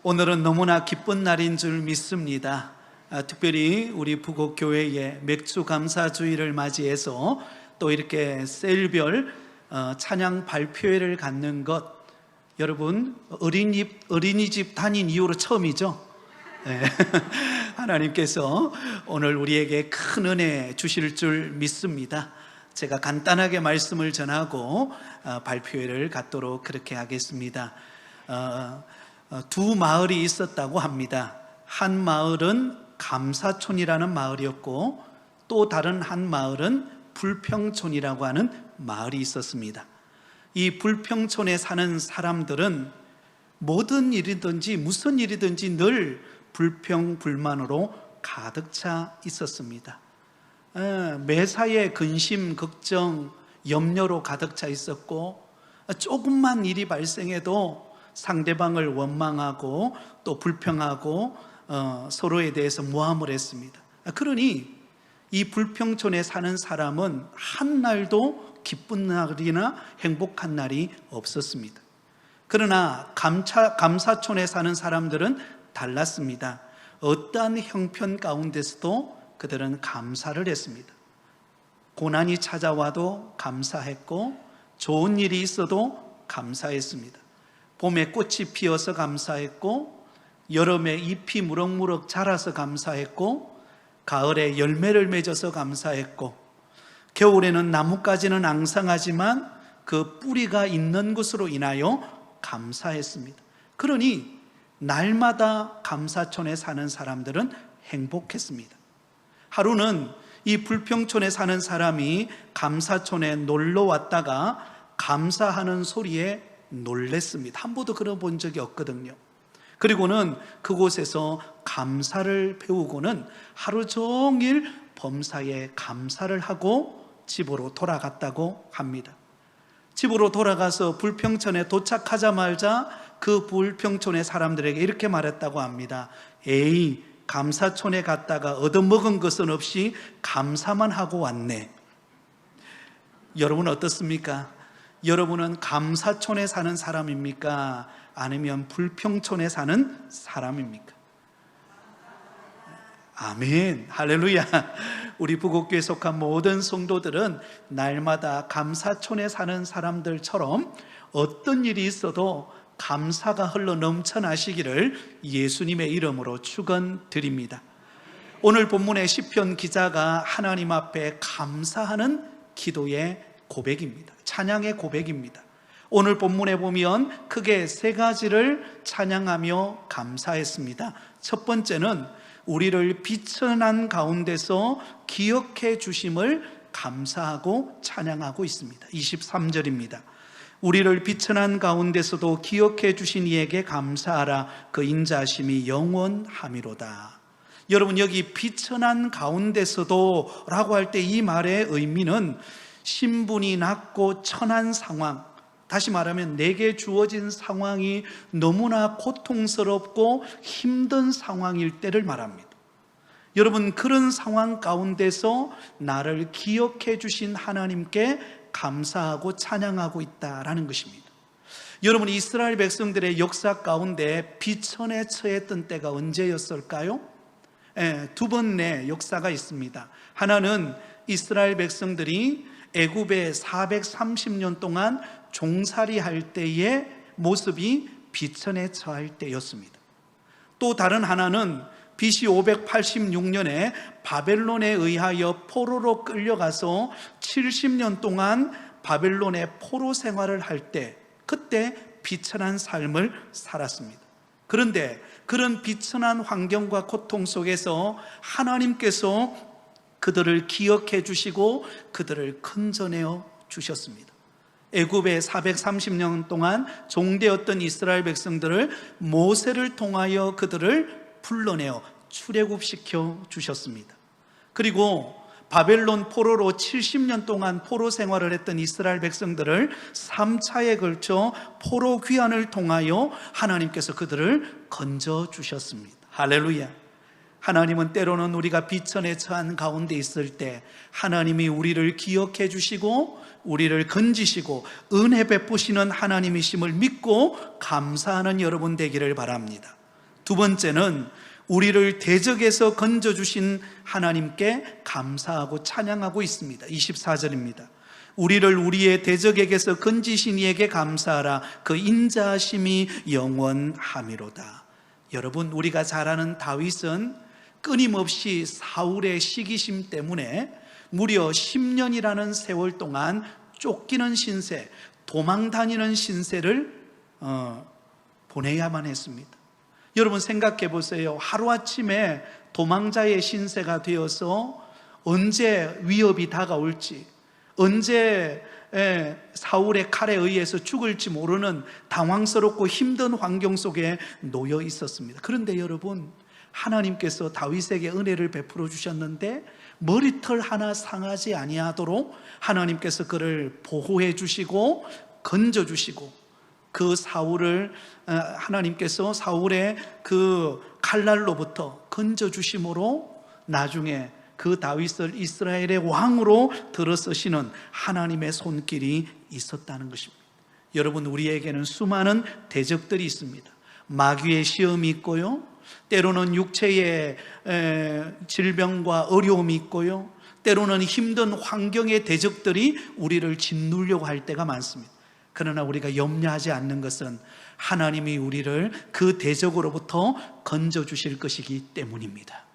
오늘은 너무나 기쁜 날인 줄 믿습니다. 특별히 우리 부곡교회의 맥주 감사주의를 맞이해서 또 이렇게 셀별 찬양 발표회를 갖는 것, 여러분 어린이집 다닌 이후로 처음이죠. 네. 하나님께서 오늘 우리에게 큰 은혜 주실 줄 믿습니다. 제가 간단하게 말씀을 전하고 발표회를 갖도록 그렇게 하겠습니다. 두 마을이 있었다고 합니다. 한 마을은 감사촌이라는 마을이었고, 또 다른 한 마을은 불평촌이라고 하는 마을이 있었습니다. 이 불평촌에 사는 사람들은 모든 일이든지 무슨 일이든지 늘 불평불만으로 가득 차 있었습니다. 매사에 근심, 걱정, 염려로 가득 차 있었고, 조금만 일이 발생해도 상대방을 원망하고 또 불평하고 서로에 대해서 모함을 했습니다. 그러니 이 불평촌에 사는 사람은 한 날도 기쁜 날이나 행복한 날이 없었습니다. 그러나 감사촌에 사는 사람들은 달랐습니다. 어떠한 형편 가운데서도 그들은 감사를 했습니다. 고난이 찾아와도 감사했고, 좋은 일이 있어도 감사했습니다. 봄에 꽃이 피어서 감사했고, 여름에 잎이 무럭무럭 자라서 감사했고, 가을에 열매를 맺어서 감사했고, 겨울에는 나뭇가지는 앙상하지만 그 뿌리가 있는 것으로 인하여 감사했습니다. 그러니 날마다 감사촌에 사는 사람들은 행복했습니다. 하루는 이 불평촌에 사는 사람이 감사촌에 놀러 왔다가 감사하는 소리에 놀랬습니다. 한 번도 그런 본 적이 없거든요. 그리고는 그곳에서 감사를 배우고는 하루 종일 범사에 감사를 하고 집으로 돌아갔다고 합니다. 집으로 돌아가서 불평촌에 도착하자마자 그 불평촌의 사람들에게 이렇게 말했다고 합니다. 에이, 감사촌에 갔다가 얻어먹은 것은 없이 감사만 하고 왔네. 여러분 어떻습니까? 여러분은 감사촌에 사는 사람입니까? 아니면 불평촌에 사는 사람입니까? 아멘, 할렐루야. 우리 부곡교에 속한 모든 성도들은 날마다 감사촌에 사는 사람들처럼 어떤 일이 있어도 감사가 흘러 넘쳐나시기를 예수님의 이름으로 축원드립니다. 오늘 본문의 시편 기자가 하나님 앞에 감사하는 기도의 고백입니다. 찬양의 고백입니다. 오늘 본문에 보면 크게 세 가지를 찬양하며 감사했습니다. 첫 번째는 우리를 비천한 가운데서 기억해 주심을 감사하고 찬양하고 있습니다. 23절입니다. 우리를 비천한 가운데서도 기억해 주신 이에게 감사하라. 그 인자심이 영원함이로다. 여러분, 여기 비천한 가운데서도 라고 할 때 이 말의 의미는 신분이 낮고 천한 상황, 다시 말하면 내게 주어진 상황이 너무나 고통스럽고 힘든 상황일 때를 말합니다. 여러분, 그런 상황 가운데서 나를 기억해 주신 하나님께 감사하고 찬양하고 있다라는 것입니다. 여러분, 이스라엘 백성들의 역사 가운데 비천에 처했던 때가 언제였을까요? 두 번의 역사가 있습니다. 하나는 이스라엘 백성들이 애굽에 430년 동안 종살이 할 때의 모습이 비천에 처할 때였습니다. 또 다른 하나는 BC 586년에 바벨론에 의하여 포로로 끌려가서 70년 동안 바벨론의 포로 생활을 할 때, 그때 비천한 삶을 살았습니다. 그런데 그런 비천한 환경과 고통 속에서 하나님께서 그들을 기억해 주시고 그들을 건져내어 주셨습니다. 애굽에 430년 동안 종되었던 이스라엘 백성들을 모세를 통하여 그들을 불러내어 출애굽시켜 주셨습니다. 그리고 바벨론 포로로 70년 동안 포로 생활을 했던 이스라엘 백성들을 3차에 걸쳐 포로 귀환을 통하여 하나님께서 그들을 건져 주셨습니다. 할렐루야. 하나님은 때로는 우리가 비천에 처한 가운데 있을 때 하나님이 우리를 기억해 주시고 우리를 건지시고 은혜 베푸시는 하나님이심을 믿고 감사하는 여러분 되기를 바랍니다. 두 번째는 우리를 대적에서 건져주신 하나님께 감사하고 찬양하고 있습니다. 24절입니다. 우리를 우리의 대적에게서 건지신 이에게 감사하라. 그 인자하심이 영원하미로다. 여러분, 우리가 잘 아는 다윗은 끊임없이 사울의 시기심 때문에 무려 10년이라는 세월 동안 쫓기는 신세, 도망 다니는 신세를 보내야만 했습니다. 여러분 생각해 보세요. 하루아침에 도망자의 신세가 되어서 언제 위협이 다가올지, 언제 사울의 칼에 의해서 죽을지 모르는 당황스럽고 힘든 환경 속에 놓여 있었습니다. 그런데 여러분, 하나님께서 다윗에게 은혜를 베풀어 주셨는데 머리털 하나 상하지 아니하도록 하나님께서 그를 보호해 주시고 건져 주시고, 그 사울을 하나님께서 사울의 그 칼날로부터 건져 주심으로 나중에 그 다윗을 이스라엘의 왕으로 들어서시는 하나님의 손길이 있었다는 것입니다. 여러분, 우리에게는 수많은 대적들이 있습니다. 마귀의 시험이 있고요, 때로는 육체의 질병과 어려움이 있고요, 때로는 힘든 환경의 대적들이 우리를 짓누르려고 할 때가 많습니다. 그러나 우리가 염려하지 않는 것은 하나님이 우리를 그 대적으로부터 건져주실 것이기 때문입니다.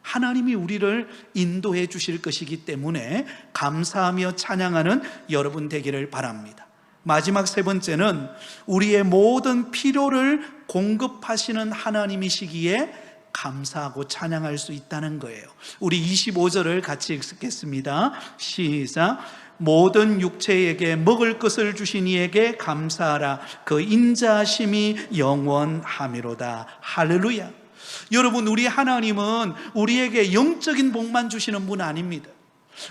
하나님이 우리를 인도해 주실 것이기 때문에 감사하며 찬양하는 여러분 되기를 바랍니다. 마지막 세 번째는 우리의 모든 필요를 공급하시는 하나님이시기에 감사하고 찬양할 수 있다는 거예요. 우리 25절을 같이 읽겠습니다. 시작. 모든 육체에게 먹을 것을 주신 이에게 감사하라. 그 인자하심이 영원하미로다. 할렐루야. 여러분, 우리 하나님은 우리에게 영적인 복만 주시는 분 아닙니다.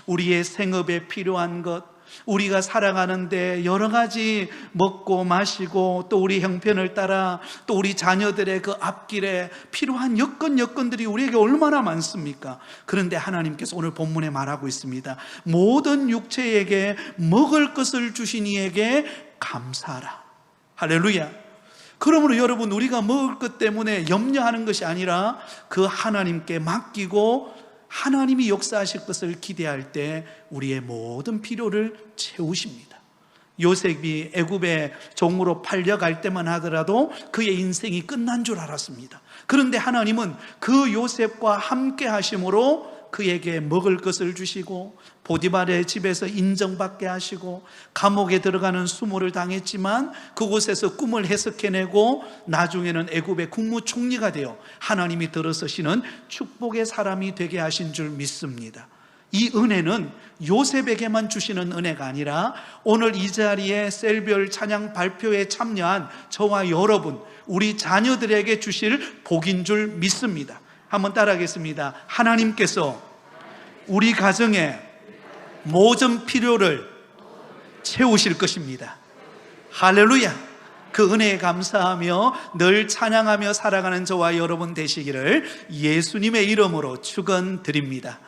우리의 생업에 필요한 것, 우리가 살아가는데 여러 가지 먹고 마시고 또 우리 형편을 따라 또 우리 자녀들의 그 앞길에 필요한 여건들이 우리에게 얼마나 많습니까? 그런데 하나님께서 오늘 본문에 말하고 있습니다. 모든 육체에게 먹을 것을 주신 이에게 감사하라. 할렐루야. 그러므로 여러분, 우리가 먹을 것 때문에 염려하는 것이 아니라 그 하나님께 맡기고 하나님이 역사하실 것을 기대할 때 우리의 모든 필요를 채우십니다. 요셉이 애굽의 종으로 팔려갈 때만 하더라도 그의 인생이 끝난 줄 알았습니다. 그런데 하나님은 그 요셉과 함께 하심으로 그에게 먹을 것을 주시고 보디발의 집에서 인정받게 하시고 감옥에 들어가는 수모를 당했지만 그곳에서 꿈을 해석해내고 나중에는 애굽의 국무총리가 되어 하나님이 들어서시는 축복의 사람이 되게 하신 줄 믿습니다. 이 은혜는 요셉에게만 주시는 은혜가 아니라 오늘 이 자리에 셀별 찬양 발표에 참여한 저와 여러분, 우리 자녀들에게 주실 복인 줄 믿습니다. 한번 따라하겠습니다. 하나님께서 우리 가정의 모든 필요를 채우실 것입니다. 할렐루야. 그 은혜에 감사하며 늘 찬양하며 살아가는 저와 여러분 되시기를 예수님의 이름으로 축원드립니다.